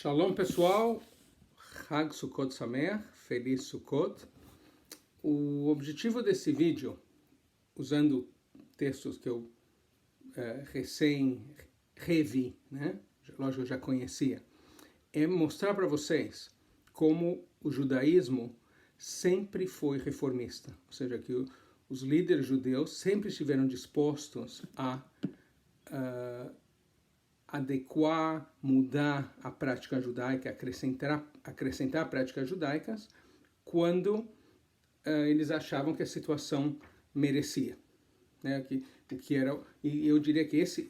Shalom pessoal, Hag Sukkot Sameach, Feliz Sukkot. O objetivo desse vídeo, usando textos que eu recém revi, né? Lógico, eu já conhecia, é mostrar para vocês como o judaísmo sempre foi reformista, ou seja, que os líderes judeus sempre estiveram dispostos a adequar, mudar a prática judaica, acrescentar práticas judaicas quando eles achavam que a situação merecia, né? Que era, e eu diria que esse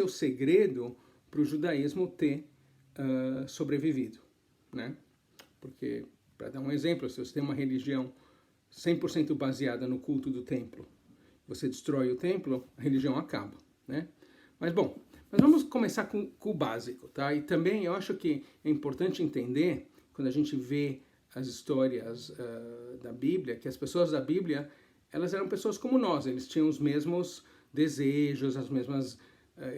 é o segredo para o judaísmo ter sobrevivido, né? Porque, para dar um exemplo, se você tem uma religião 100% baseada no culto do templo, você destrói o templo, a religião acaba, né? Mas bom, vamos começar com o básico, tá? E também eu acho que é importante entender, quando a gente vê as histórias da Bíblia, que as pessoas da Bíblia, elas eram pessoas como nós, eles tinham os mesmos desejos, as mesmas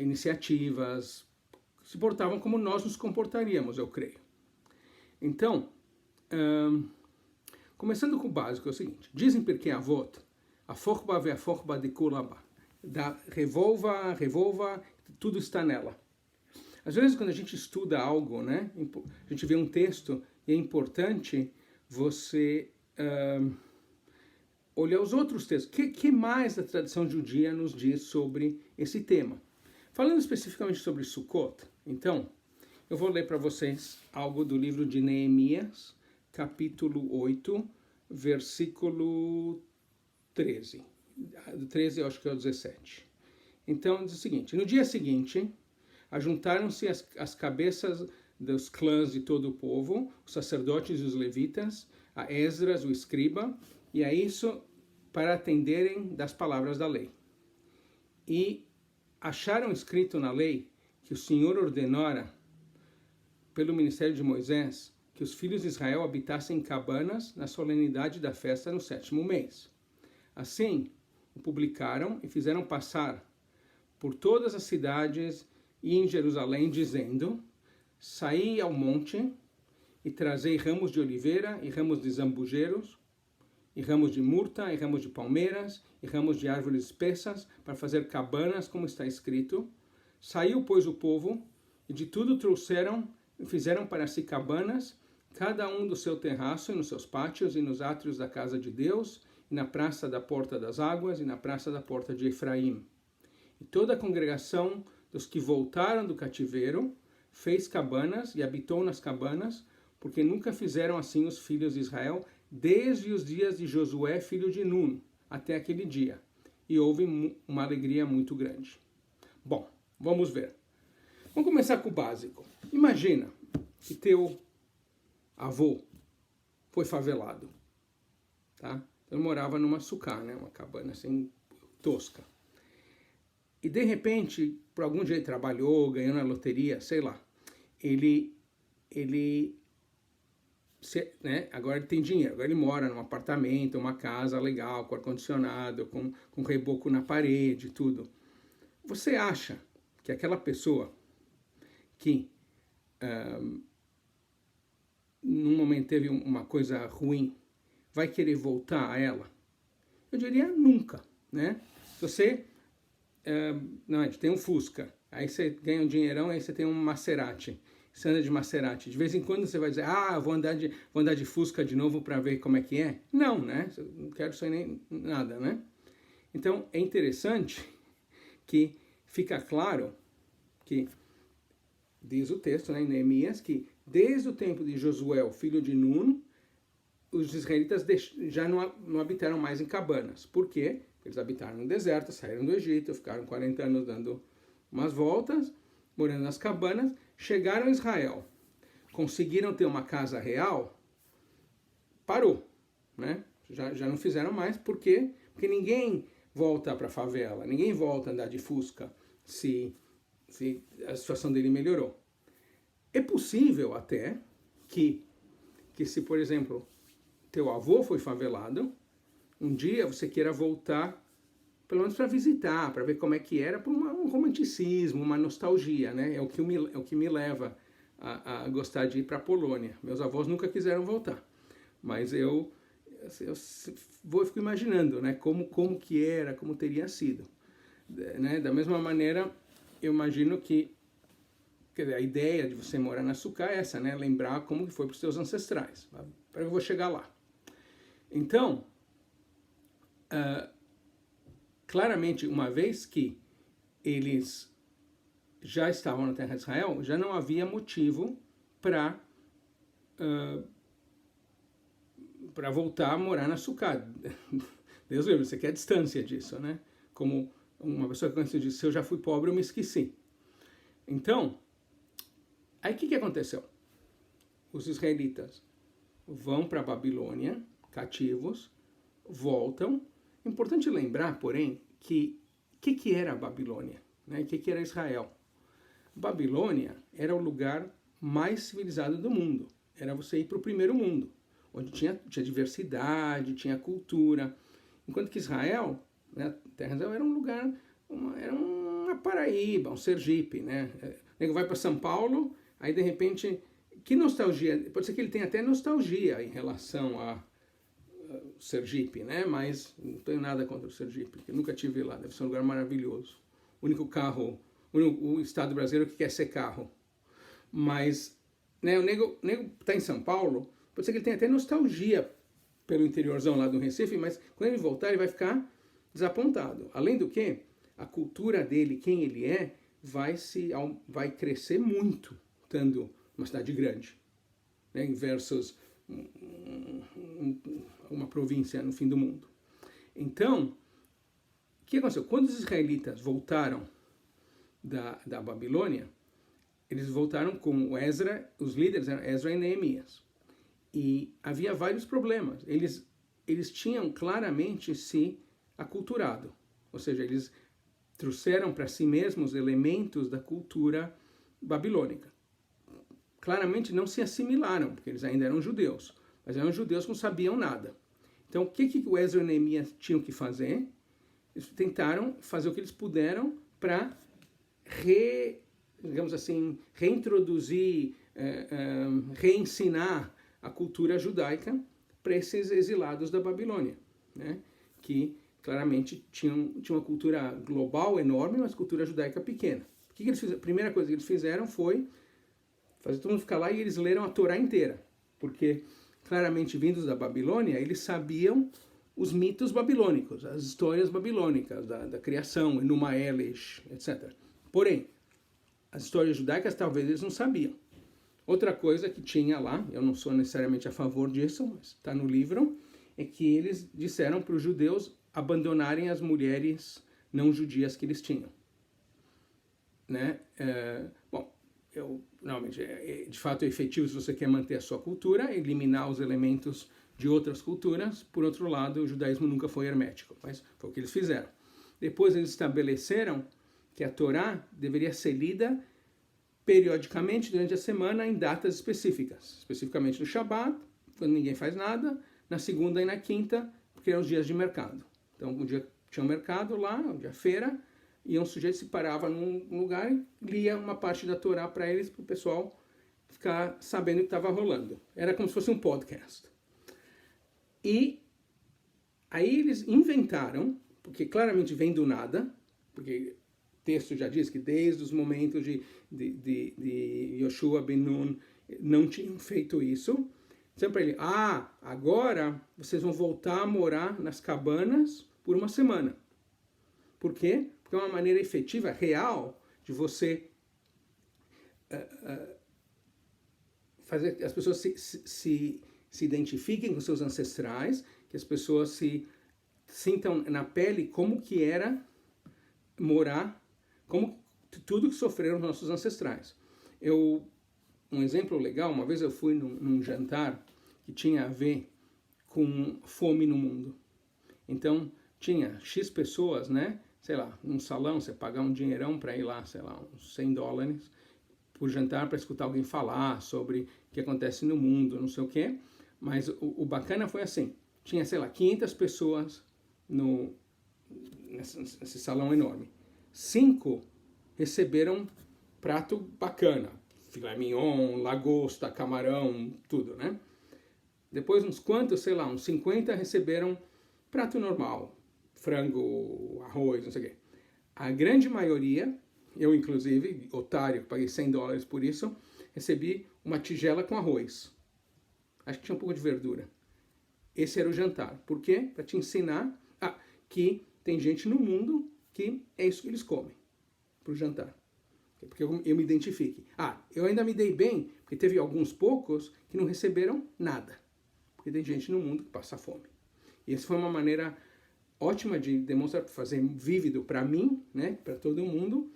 iniciativas, se portavam como nós nos comportaríamos, eu creio. Então, começando com o básico, é o seguinte: dizem Pirkei Avot, a forba ve a forba de kulaba, revolva, tudo está nela. Às vezes, quando a gente estuda algo, né, a gente vê um texto e é importante você olhar os outros textos. Que mais a tradição judia nos diz sobre esse tema? Falando especificamente sobre Sukkot, então, eu vou ler para vocês algo do livro de Neemias, capítulo 8, versículo 13. Do 13, eu acho que é o 17. Então, diz o seguinte: no dia seguinte, ajuntaram-se as cabeças dos clãs de todo o povo, os sacerdotes e os levitas, a Esdras, o escriba, e a isso para atenderem das palavras da lei. E acharam escrito na lei que o Senhor ordenara, pelo ministério de Moisés, que os filhos de Israel habitassem em cabanas na solenidade da festa no 7º mês. Assim, o publicaram e fizeram passar por todas as cidades e em Jerusalém, dizendo: saí ao monte e trazei ramos de oliveira e ramos de zambujeiros, e ramos de murta, e ramos de palmeiras, e ramos de árvores espessas, para fazer cabanas, como está escrito. Saiu, pois, o povo, e de tudo trouxeram e fizeram para si cabanas, cada um do seu terraço, e nos seus pátios, e nos átrios da casa de Deus, e na praça da porta das águas, e na praça da porta de Efraim. E toda a congregação dos que voltaram do cativeiro fez cabanas e habitou nas cabanas, porque nunca fizeram assim os filhos de Israel, desde os dias de Josué, filho de Nun, até aquele dia. E houve uma alegria muito grande. Bom, vamos ver. Vamos começar com o básico. Imagina que teu avô foi favelado, tá? Ele morava numa sucá, né? Uma cabana assim, tosca. E de repente, por algum jeito trabalhou, ganhou na loteria, sei lá. Né? Agora ele tem dinheiro, agora ele mora num apartamento, uma casa legal, com ar-condicionado, com reboco na parede, tudo. Você acha que aquela pessoa que num momento teve uma coisa ruim, vai querer voltar a ela? Eu diria nunca, né? Se você não, a gente tem um Fusca, aí você ganha um dinheirão, aí você tem um Maserati, você anda de Maserati, de vez em quando você vai dizer: vou andar de Fusca de novo para ver como é que é. Não, né? Eu não quero isso aí nem nada, né? Então é interessante que fica claro que diz o texto, né, em Neemias, que desde o tempo de Josué, filho de Nun, os israelitas já não habitaram mais em cabanas. Por quê? Eles habitaram no deserto, saíram do Egito, ficaram 40 anos dando umas voltas, morando nas cabanas, chegaram a Israel, conseguiram ter uma casa real, parou, né? Já não fizeram mais. Por quê? Porque ninguém volta para a favela, ninguém volta a andar de Fusca se a situação dele melhorou. É possível até que se, por exemplo, teu avô foi favelado, um dia você queira voltar, pelo menos para visitar, para ver como é que era, por um romanticismo, uma nostalgia, né? É o que me leva a gostar de ir para a Polônia. Meus avós nunca quiseram voltar, mas eu fico imaginando, né, como que era, como teria sido. Né? Da mesma maneira, eu imagino que, quer dizer, a ideia de você morar na Sukkah é essa, né? Lembrar como que foi para os seus ancestrais. Eu vou chegar lá. Então, claramente, uma vez que eles já estavam na terra de Israel, já não havia motivo para voltar a morar na Sukkah. Deus livre, você quer a distância disso, né? Como uma pessoa que conheceu disse, se eu já fui pobre, eu me esqueci. Então, aí o que aconteceu? Os israelitas vão para a Babilônia, cativos, voltam. Importante lembrar, porém, que era a Babilônia? Né? O que era Israel? Babilônia era o lugar mais civilizado do mundo. Era você ir para o primeiro mundo, onde tinha diversidade, tinha cultura. Enquanto que Israel, né, Terra de Israel, era um lugar, era uma Paraíba, um Sergipe. Né? O nego vai para São Paulo, aí de repente, que nostalgia, pode ser que ele tenha até nostalgia em relação a Sergipe, né? Mas não tenho nada contra o Sergipe, porque eu nunca tive lá, deve ser um lugar maravilhoso. O único estado brasileiro que quer ser carro. Mas, né, o nego está em São Paulo, pode ser que ele tenha até nostalgia pelo interiorzão lá do Recife, mas quando ele voltar ele vai ficar desapontado. Além do que, a cultura dele, quem ele é, vai crescer muito, estando uma cidade grande, né, versus uma província no fim do mundo. Então, o que aconteceu? Quando os israelitas voltaram da Babilônia, eles voltaram com Ezra, os líderes eram Ezra e Neemias. E havia vários problemas. Eles tinham claramente se aculturado, ou seja, eles trouxeram para si mesmos elementos da cultura babilônica. Claramente não se assimilaram, porque eles ainda eram judeus, mas eram judeus que não sabiam nada. Então, o que o Ezra e o Neemias tinham que fazer? Eles tentaram fazer o que eles puderam para digamos assim, reintroduzir, reensinar a cultura judaica para esses exilados da Babilônia, né? Que claramente tinham uma cultura global enorme, mas cultura judaica pequena. O que eles fizeram? A primeira coisa que eles fizeram foi fazer todo mundo ficar lá e eles leram a Torá inteira, porque claramente vindos da Babilônia, eles sabiam os mitos babilônicos, as histórias babilônicas da criação, Enuma Elish, etc. Porém, as histórias judaicas talvez eles não sabiam. Outra coisa que tinha lá, eu não sou necessariamente a favor disso, mas está no livro, é que eles disseram para os judeus abandonarem as mulheres não judias que eles tinham. Né? Normalmente, de fato é efetivo se você quer manter a sua cultura, eliminar os elementos de outras culturas. Por outro lado, o judaísmo nunca foi hermético, mas foi o que eles fizeram. Depois eles estabeleceram que a Torá deveria ser lida periodicamente durante a semana em datas específicas, especificamente no Shabat, quando ninguém faz nada, na segunda e na quinta, porque eram os dias de mercado. Então, um dia tinha um mercado lá, um dia feira, e um sujeito se parava num lugar e lia uma parte da Torá para eles, para o pessoal ficar sabendo o que estava rolando. Era como se fosse um podcast. E aí eles inventaram, porque claramente vem do nada, porque o texto já diz que desde os momentos de Yoshua ben Nun não tinham feito isso. Disseram para ele, agora vocês vão voltar a morar nas cabanas por uma semana. Por quê? Porque é uma maneira efetiva, real, de você fazer que as pessoas se identifiquem com seus ancestrais, que as pessoas se sintam na pele como que era morar, como tudo que sofreram os nossos ancestrais. Um exemplo legal, uma vez eu fui num jantar que tinha a ver com fome no mundo. Então, tinha X pessoas, né? Sei lá, num salão, você pagar um dinheirão para ir lá, sei lá, uns $100 por jantar para escutar alguém falar sobre o que acontece no mundo, não sei o quê. Mas o bacana foi assim, tinha, sei lá, 500 pessoas nesse salão enorme. 5 receberam prato bacana, filé mignon, lagosta, camarão, tudo, né? Depois uns quantos, sei lá, uns 50 receberam prato normal, frango, arroz, não sei o quê. A grande maioria, eu inclusive, otário, paguei $100 por isso, recebi uma tigela com arroz. Acho que tinha um pouco de verdura. Esse era o jantar. Por quê? Para te ensinar que tem gente no mundo que é isso que eles comem para o jantar. Porque eu me identifique. Eu ainda me dei bem, porque teve alguns poucos que não receberam nada. Porque tem gente no mundo que passa fome. E essa foi uma maneira ótima de demonstrar, fazer vívido para mim, né, para todo mundo,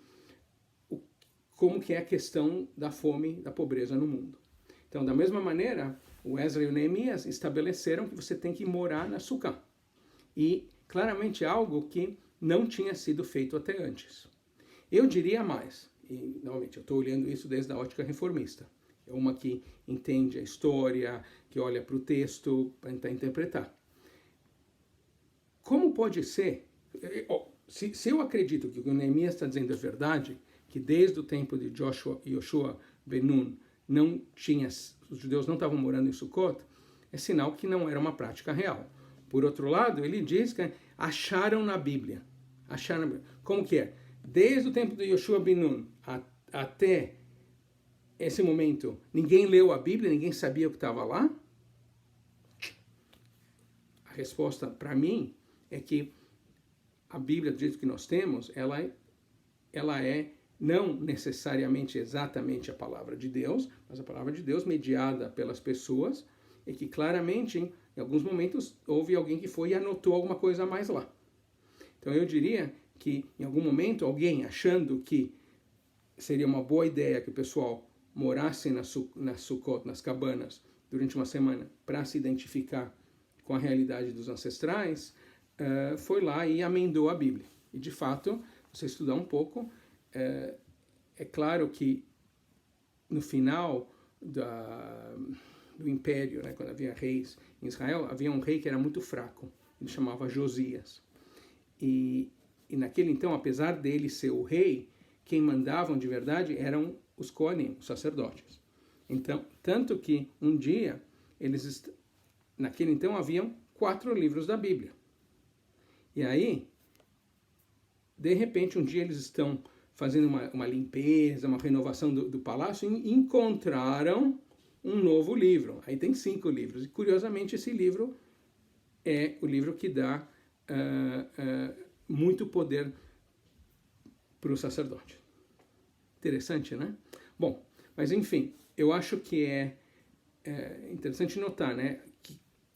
como que é a questão da fome, da pobreza no mundo. Então, da mesma maneira, o Ezra e o Neemias estabeleceram que você tem que morar na Sukkah. E, claramente, algo que não tinha sido feito até antes. Eu diria mais, e, novamente, eu estou olhando isso desde a ótica reformista. É uma que entende a história, que olha para o texto para tentar interpretar. Como pode ser, se eu acredito que o que o Neemias está dizendo é verdade, que desde o tempo de Yoshua ben Nun, os judeus não estavam morando em Sukkot, é sinal que não era uma prática real. Por outro lado, ele diz que acharam na Bíblia. Como que é? Desde o tempo de Yoshua ben Nun até esse momento, ninguém leu a Bíblia, ninguém sabia o que estava lá? A resposta, para mim, é que a Bíblia, do jeito que nós temos, ela é não necessariamente exatamente a palavra de Deus, mas a palavra de Deus mediada pelas pessoas, e que claramente, em alguns momentos, houve alguém que foi e anotou alguma coisa a mais lá. Então eu diria que, em algum momento, alguém achando que seria uma boa ideia que o pessoal morasse nas Sukkot, nas cabanas, durante uma semana, para se identificar com a realidade dos ancestrais, foi lá e amendou a Bíblia. E, de fato, você estudar um pouco, é claro que no final do Império, né, quando havia reis em Israel, havia um rei que era muito fraco, ele chamava Josias. E naquele então, apesar dele ser o rei, quem mandavam de verdade eram os Kohanim, os sacerdotes. Então, tanto que um dia, naquele então haviam 4 livros da Bíblia. E aí, de repente, um dia eles estão fazendo uma limpeza, uma renovação do palácio, e encontraram um novo livro. Aí tem 5 livros. E, curiosamente, esse livro é o livro que dá muito poder para o sacerdote. Interessante, né? Bom, mas enfim, eu acho que é interessante notar, né,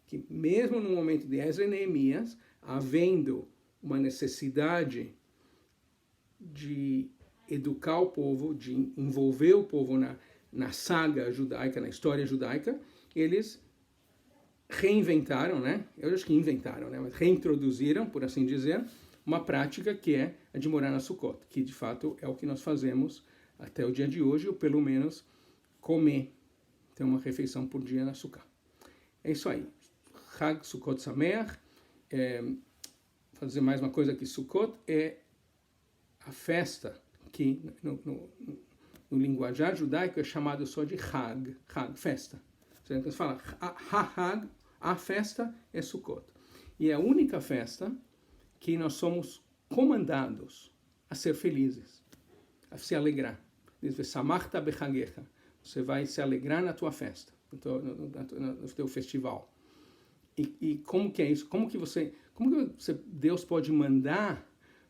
que mesmo no momento de Ezra e Neemias, havendo uma necessidade de educar o povo, de envolver o povo na saga judaica, na história judaica, eles reinventaram, né? Eu acho que inventaram, né? Mas reintroduziram, por assim dizer, uma prática que é a de morar na Sukkot, que de fato é o que nós fazemos até o dia de hoje, ou pelo menos comer, ter uma refeição por dia na Sukkah. É isso aí. Chag Sukkot Sameach. Fazer mais uma coisa que Sukkot é a festa que no linguajar judaico é chamado só de Chag, festa. Então você fala Chag, a festa é Sukkot. E é a única festa que nós somos comandados a ser felizes, a se alegrar. Diz, Samachta bechagecha. Você vai se alegrar na tua festa, no teu festival. E como que é isso? Como que Deus pode mandar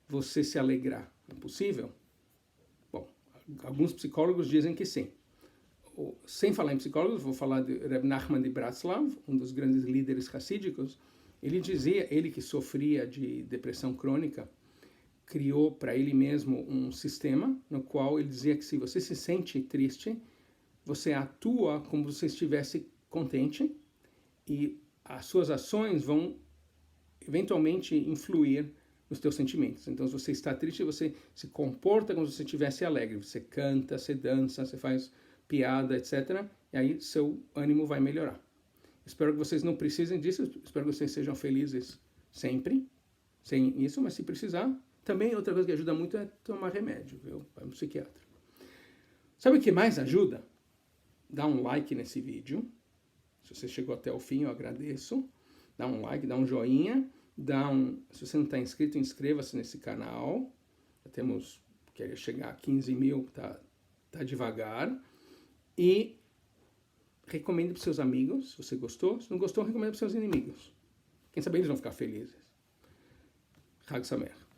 você se alegrar? É possível? Bom, alguns psicólogos dizem que sim. Sem falar em psicólogos, vou falar de Reb Nachman de Bratslav, um dos grandes líderes hassídicos. Ele que sofria de depressão crônica, criou para ele mesmo um sistema no qual ele dizia que se você se sente triste, você atua como se você estivesse contente e as suas ações vão eventualmente influir nos teus sentimentos. Então, se você está triste, você se comporta como se você estivesse alegre. Você canta, você dança, você faz piada, etc. E aí seu ânimo vai melhorar. Espero que vocês não precisem disso. Espero que vocês sejam felizes sempre, sem isso. Mas se precisar, também outra coisa que ajuda muito é tomar remédio, viu? Vai no psiquiatra. Sabe o que mais ajuda? Dá um like nesse vídeo. Se você chegou até o fim, eu agradeço. Dá um like, dá um joinha. Se você não está inscrito, inscreva-se nesse canal. Já temos, queria chegar a 15 mil, tá devagar. E recomende para seus amigos, se você gostou. Se não gostou, recomende para seus inimigos. Quem sabe eles vão ficar felizes. Chag Sameach.